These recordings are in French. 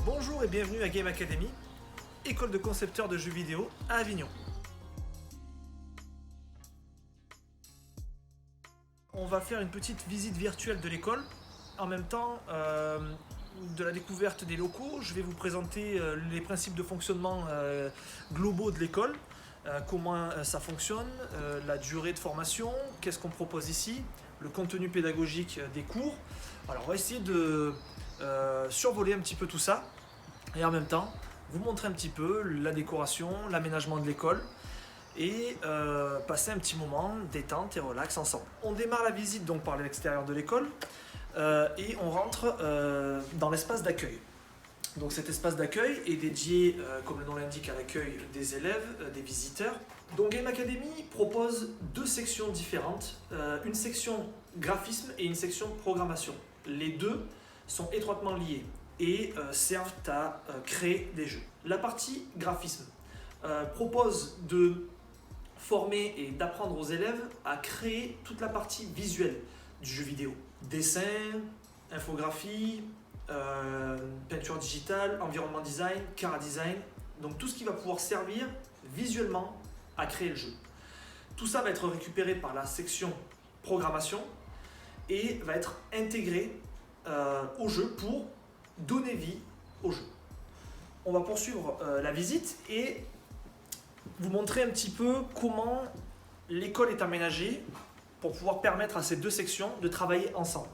Bonjour et bienvenue à Game Academy, école de concepteurs de jeux vidéo à Avignon. On va faire une petite visite virtuelle de l'école. En même temps de la découverte des locaux, je vais vous présenter les principes de fonctionnement globaux de l'école, comment ça fonctionne, la durée de formation, qu'est-ce qu'on propose ici, le contenu pédagogique des cours. Alors on va essayer de survoler un petit peu tout ça et en même temps vous montrer un petit peu la décoration, l'aménagement de l'école et passer un petit moment détente et relax ensemble. On démarre la visite donc par l'extérieur de l'école et on rentre dans l'espace d'accueil. Donc cet espace d'accueil est dédié, comme le nom l'indique, à l'accueil des élèves, des visiteurs. Donc Game Academy propose deux sections différentes, une section graphisme et une section programmation. Les deux sont étroitement liés et servent à créer des jeux. La partie graphisme propose de former et d'apprendre aux élèves à créer toute la partie visuelle du jeu vidéo. Dessin, infographie, peinture digitale, environnement design, chara design, donc tout ce qui va pouvoir servir visuellement à créer le jeu. Tout ça va être récupéré par la section programmation et va être intégré au jeu pour donner vie au jeu. On va poursuivre la visite et vous montrer un petit peu comment l'école est aménagée pour pouvoir permettre à ces deux sections de travailler ensemble.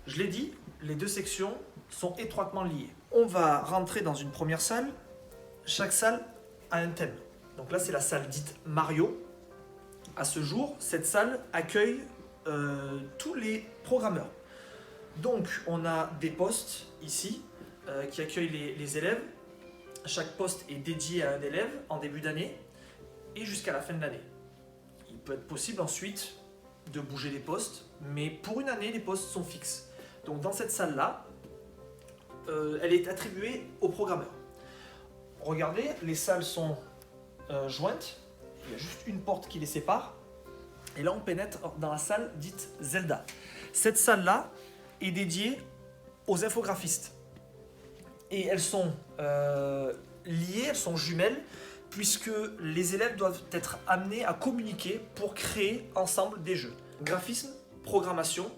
Je l'ai dit, les deux sections sont étroitement liées. On va rentrer dans une première salle. Chaque salle a un thème. Donc là, c'est la salle dite Mario. À ce jour, cette salle accueille tous les programmeurs. Donc, on a des postes ici qui accueillent les élèves. Chaque poste est dédié à un élève en début d'année et jusqu'à la fin de l'année. Il peut être possible ensuite de bouger les postes, mais pour une année, les postes sont fixes. Donc dans cette salle-là, elle est attribuée aux programmeurs. Regardez, les salles sont jointes, il y a juste une porte qui les sépare, et là on pénètre dans la salle dite Zelda. Cette salle-là est dédiée aux infographistes. Et elles sont liées, elles sont jumelles, puisque les élèves doivent être amenés à communiquer pour créer ensemble des jeux. Graphisme, programmation,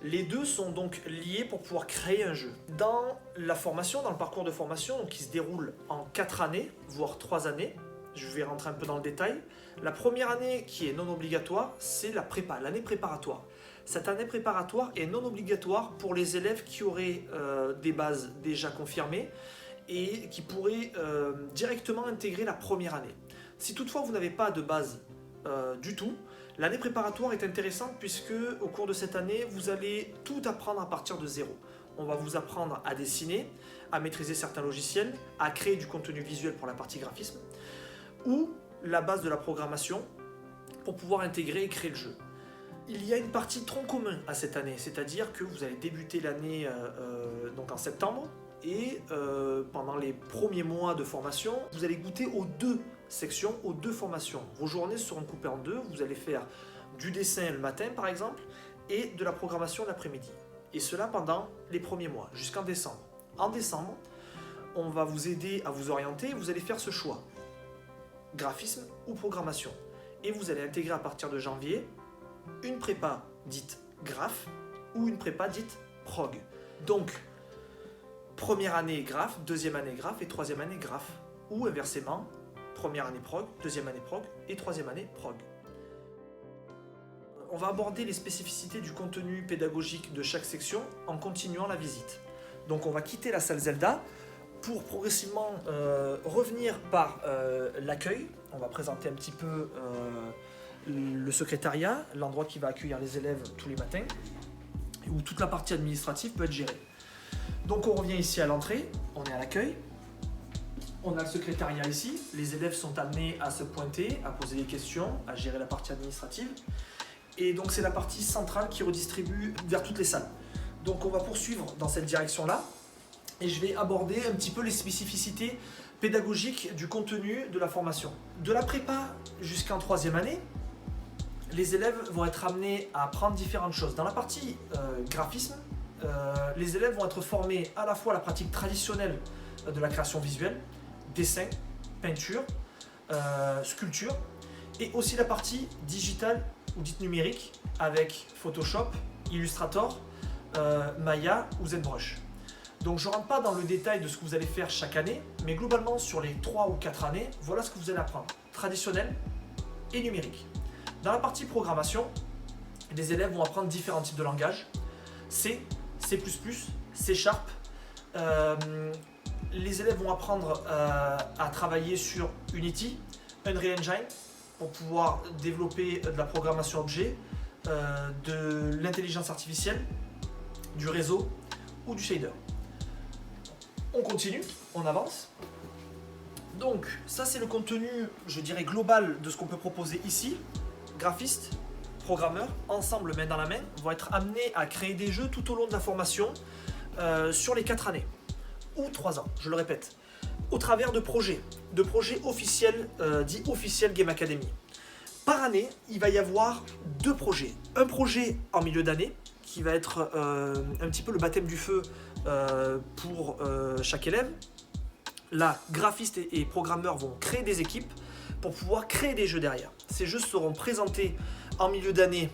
les deux sont donc liés pour pouvoir créer un jeu. Dans la formation, dans le parcours de formation, qui se déroule en 4 années, voire 3 années, je vais rentrer un peu dans le détail, la première année qui est non obligatoire, c'est la prépa, l'année préparatoire. Cette année préparatoire est non obligatoire pour les élèves qui auraient des bases déjà confirmées et qui pourraient directement intégrer la première année. Si toutefois vous n'avez pas de base du tout, l'année préparatoire est intéressante puisque au cours de cette année, vous allez tout apprendre à partir de zéro. On va vous apprendre à dessiner, à maîtriser certains logiciels, à créer du contenu visuel pour la partie graphisme, ou la base de la programmation pour pouvoir intégrer et créer le jeu. Il y a une partie tronc commun à cette année, c'est-à-dire que vous allez débuter l'année donc en septembre et pendant les premiers mois de formation, vous allez goûter aux deux sections, aux deux formations. Vos journées seront coupées en deux, vous allez faire du dessin le matin par exemple et de la programmation l'après-midi. Et cela pendant les premiers mois, jusqu'en décembre. En décembre, on va vous aider à vous orienter et vous allez faire ce choix. Graphisme ou programmation. Et vous allez intégrer à partir de janvier une prépa dite graph ou une prépa dite prog. Donc, première année graph, deuxième année graph et troisième année graph. Ou inversement, première année prog, deuxième année prog et troisième année prog. On va aborder les spécificités du contenu pédagogique de chaque section en continuant la visite. Donc on va quitter la salle Zelda pour progressivement revenir par l'accueil. On va présenter un petit peu le secrétariat, l'endroit qui va accueillir les élèves tous les matins, où toute la partie administrative peut être gérée. Donc on revient ici à l'entrée, on est à l'accueil, on a le secrétariat ici, les élèves sont amenés à se pointer, à poser des questions, à gérer la partie administrative. et donc c'est la partie centrale qui redistribue vers toutes les salles. Donc on va poursuivre dans cette direction-là et je vais aborder un petit peu les spécificités pédagogiques du contenu de la formation. De la prépa jusqu'en 3e année, les élèves vont être amenés à apprendre différentes choses. Dans la partie graphisme, les élèves vont être formés à la fois à la pratique traditionnelle de la création visuelle, dessin, peinture, sculpture, et aussi la partie digitale ou dite numérique avec Photoshop, Illustrator, Maya ou ZBrush. Donc je ne rentre pas dans le détail de ce que vous allez faire chaque année, mais globalement sur les 3 ou 4 années, voilà ce que vous allez apprendre, traditionnel et numérique. Dans la partie programmation, les élèves vont apprendre différents types de langages, C, C++, C Sharp. Les élèves vont apprendre à travailler sur Unity, Unreal Engine, pour pouvoir développer de la programmation objet, de l'intelligence artificielle, du réseau ou du shader. On continue, on avance. Donc ça c'est le contenu, je dirais, global de ce qu'on peut proposer ici. Graphistes, programmeurs, ensemble main dans la main, vont être amenés à créer des jeux tout au long de la formation sur les 4 années, ou 3 ans, je le répète, au travers de projets officiels, dits officiels Game Academy. Par année, il va y avoir 2 projets. Un projet en milieu d'année, qui va être un petit peu le baptême du feu pour chaque élève. Là, graphistes et programmeurs vont créer des équipes pour pouvoir créer des jeux derrière. Ces jeux seront présentés en milieu d'année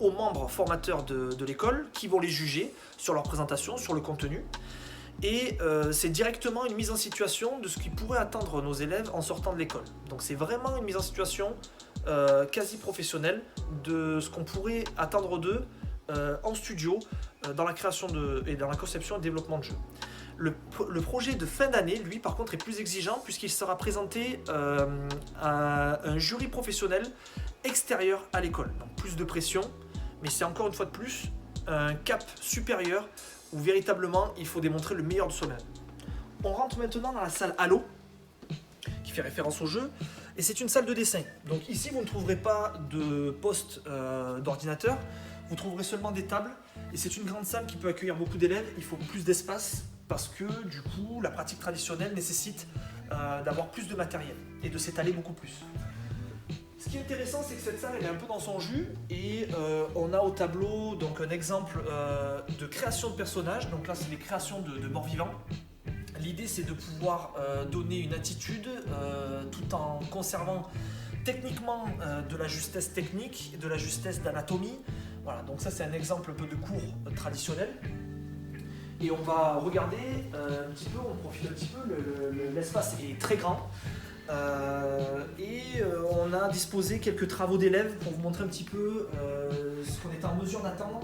aux membres formateurs de l'école qui vont les juger sur leur présentation, sur le contenu. Et c'est directement une mise en situation de ce qui pourrait attendre nos élèves en sortant de l'école. Donc c'est vraiment une mise en situation quasi professionnelle de ce qu'on pourrait attendre d'eux en studio dans la création et dans la conception et développement de jeux. Le projet de fin d'année, lui, par contre, est plus exigeant puisqu'il sera présenté à un jury professionnel extérieur à l'école. Donc plus de pression, mais c'est encore une fois de plus un cap supérieur où véritablement il faut démontrer le meilleur de soi-même. On rentre maintenant dans la salle Halo, qui fait référence au jeu, et c'est une salle de dessin. Donc ici, vous ne trouverez pas de poste d'ordinateur, vous trouverez seulement des tables, et c'est une grande salle qui peut accueillir beaucoup d'élèves. Il faut plus d'espace parce que du coup, la pratique traditionnelle nécessite d'avoir plus de matériel et de s'étaler beaucoup plus. Ce qui est intéressant, c'est que cette salle elle est un peu dans son jus et on a au tableau donc un exemple de création de personnages. Donc là, c'est les créations de morts vivants. L'idée, c'est de pouvoir donner une attitude tout en conservant techniquement de la justesse technique, de la justesse d'anatomie. Voilà, donc ça, c'est un exemple un peu de cours traditionnel. Et on va regarder un petit peu, on profite un petit peu, l'espace est très grand. On a disposé quelques travaux d'élèves pour vous montrer un petit peu ce qu'on est en mesure d'attendre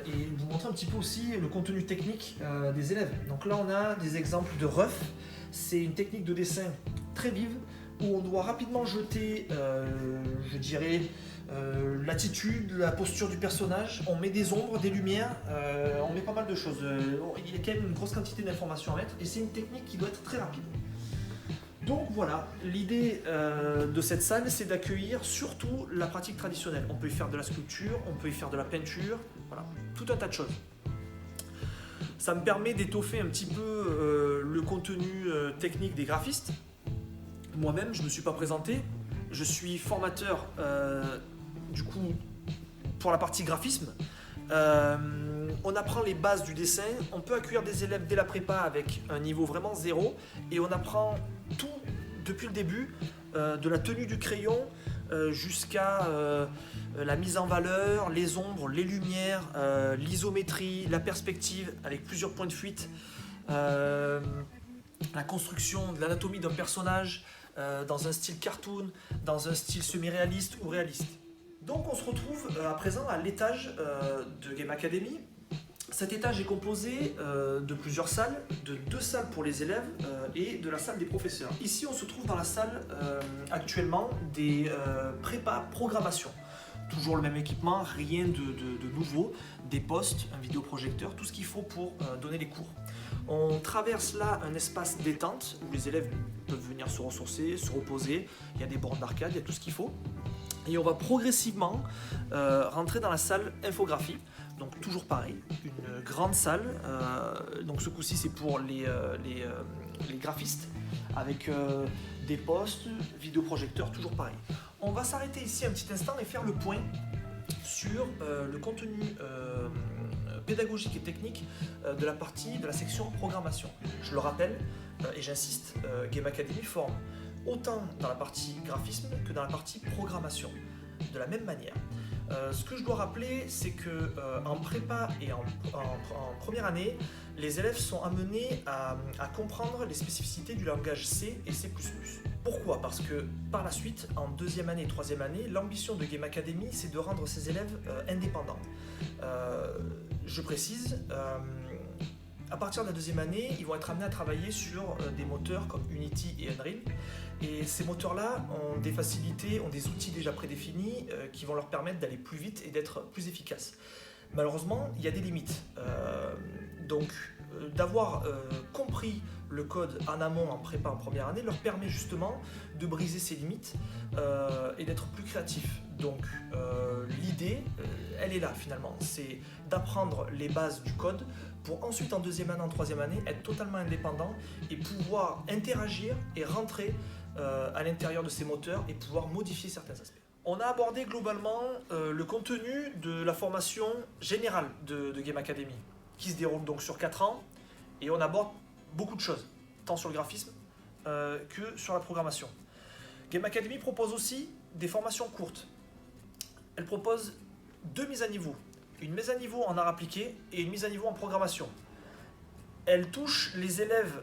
et vous montrer un petit peu aussi le contenu technique des élèves. Donc là on a des exemples de rough, c'est une technique de dessin très vive où on doit rapidement jeter, je dirais, l'attitude, la posture du personnage, on met des ombres, des lumières, on met pas mal de choses. Il y a quand même une grosse quantité d'informations à mettre et c'est une technique qui doit être très rapide. Donc voilà, l'idée de cette salle, c'est d'accueillir surtout la pratique traditionnelle. On peut y faire de la sculpture, on peut y faire de la peinture, voilà, tout un tas de choses. Ça me permet d'étoffer un petit peu le contenu technique des graphistes. Moi-même, je ne me suis pas présenté, je suis formateur du coup pour la partie graphisme. On apprend les bases du dessin, on peut accueillir des élèves dès la prépa avec un niveau vraiment zéro et on apprend tout depuis le début, de la tenue du crayon jusqu'à la mise en valeur, les ombres, les lumières, l'isométrie, la perspective avec plusieurs points de fuite, la construction de l'anatomie d'un personnage dans un style cartoon, dans un style semi-réaliste ou réaliste. Donc on se retrouve à présent à l'étage de Game Academy. Cet étage est composé de plusieurs salles, de 2 salles pour les élèves et de la salle des professeurs. Ici on se trouve dans la salle actuellement des prépa programmation. Toujours le même équipement, rien de nouveau, des postes, un vidéoprojecteur, tout ce qu'il faut pour donner les cours. On traverse là un espace détente où les élèves peuvent venir se ressourcer, se reposer, il y a des bornes d'arcade, il y a tout ce qu'il faut. Et on va progressivement rentrer dans la salle infographie. Donc toujours pareil, une grande salle. Donc ce coup-ci c'est pour les graphistes avec des postes, vidéoprojecteurs, toujours pareil. On va s'arrêter ici un petit instant et faire le point sur le contenu pédagogique et technique de la section programmation. Je le rappelle et j'insiste, Game Academy forme autant dans la partie graphisme que dans la partie programmation, de la même manière. Ce que je dois rappeler, c'est que en prépa et en première année, les élèves sont amenés à comprendre les spécificités du langage C et C++. Pourquoi ? Parce que par la suite, en deuxième année et troisième année, l'ambition de Game Academy, c'est de rendre ces élèves indépendants. Je précise, à partir de la deuxième année, ils vont être amenés à travailler sur des moteurs comme Unity et Unreal. Et ces moteurs-là ont des facilités, ont des outils déjà prédéfinis qui vont leur permettre d'aller plus vite et d'être plus efficaces. Malheureusement, il y a des limites. Donc, d'avoir compris le code en amont, en prépa, en première année, leur permet justement de briser ces limites et d'être plus créatifs. Donc, l'idée, elle est là finalement, c'est d'apprendre les bases du code pour ensuite en deuxième année, en troisième année, être totalement indépendant et pouvoir interagir et rentrer à l'intérieur de ces moteurs et pouvoir modifier certains aspects. On a abordé globalement le contenu de la formation générale de Game Academy, qui se déroule donc sur 4 ans, et on aborde beaucoup de choses, tant sur le graphisme que sur la programmation. Game Academy propose aussi des formations courtes. Elle propose 2 mises à niveau, une mise à niveau en art appliqué et une mise à niveau en programmation. Elle touche les élèves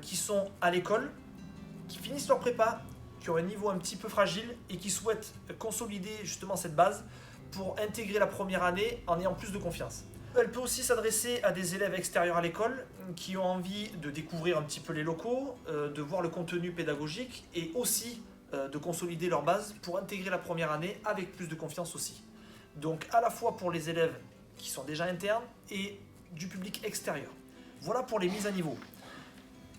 qui sont à l'école, qui finissent leur prépa, qui ont un niveau un petit peu fragile et qui souhaitent consolider justement cette base pour intégrer la première année en ayant plus de confiance. Elle peut aussi s'adresser à des élèves extérieurs à l'école qui ont envie de découvrir un petit peu les locaux, de voir le contenu pédagogique et aussi de consolider leur base pour intégrer la première année avec plus de confiance aussi. Donc à la fois pour les élèves qui sont déjà internes et du public extérieur. Voilà pour les mises à niveau.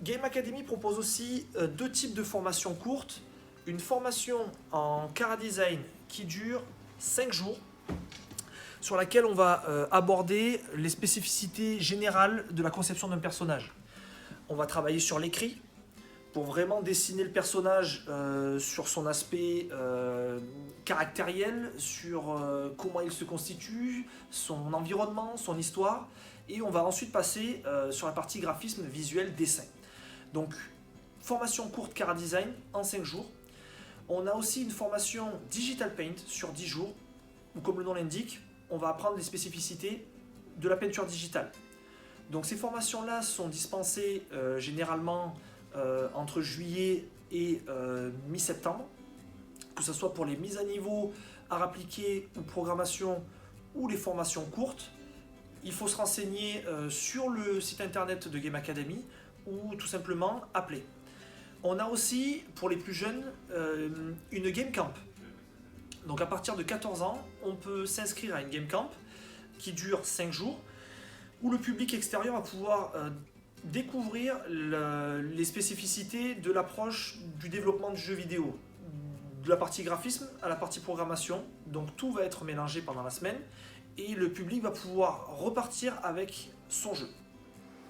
Game Academy propose aussi 2 types de formations courtes. Une formation en Chara Design qui dure 5 jours, sur laquelle on va aborder les spécificités générales de la conception d'un personnage. On va travailler sur l'écrit pour vraiment dessiner le personnage sur son aspect caractériel, sur comment il se constitue, son environnement, son histoire. Et on va ensuite passer sur la partie graphisme, visuel, dessin. Donc, formation courte Chara Design en 5 jours. On a aussi une formation Digital Paint sur 10 jours, où comme le nom l'indique, on va apprendre les spécificités de la peinture digitale. Donc ces formations-là sont dispensées généralement entre juillet et mi-septembre, que ce soit pour les mises à niveau, art appliqué ou programmation, ou les formations courtes. Il faut se renseigner sur le site internet de Game Academy ou tout simplement appeler. On a aussi, pour les plus jeunes, une Game Camp. Donc à partir de 14 ans, on peut s'inscrire à une Game Camp qui dure 5 jours, où le public extérieur va pouvoir découvrir les spécificités de l'approche du développement du jeu vidéo, de la partie graphisme à la partie programmation. Donc tout va être mélangé pendant la semaine et le public va pouvoir repartir avec son jeu.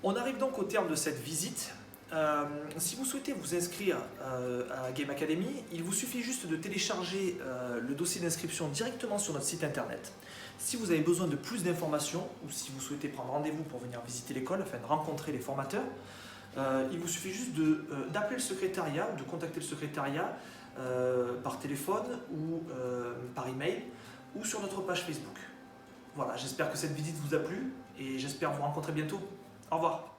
On arrive donc au terme de cette visite. Si vous souhaitez vous inscrire à Game Academy, il vous suffit juste de télécharger le dossier d'inscription directement sur notre site internet. Si vous avez besoin de plus d'informations ou si vous souhaitez prendre rendez-vous pour venir visiter l'école afin de rencontrer les formateurs, il vous suffit juste d'appeler le secrétariat ou de contacter le secrétariat par téléphone ou par email ou sur notre page Facebook. Voilà, j'espère que cette visite vous a plu et j'espère vous rencontrer bientôt. Au revoir.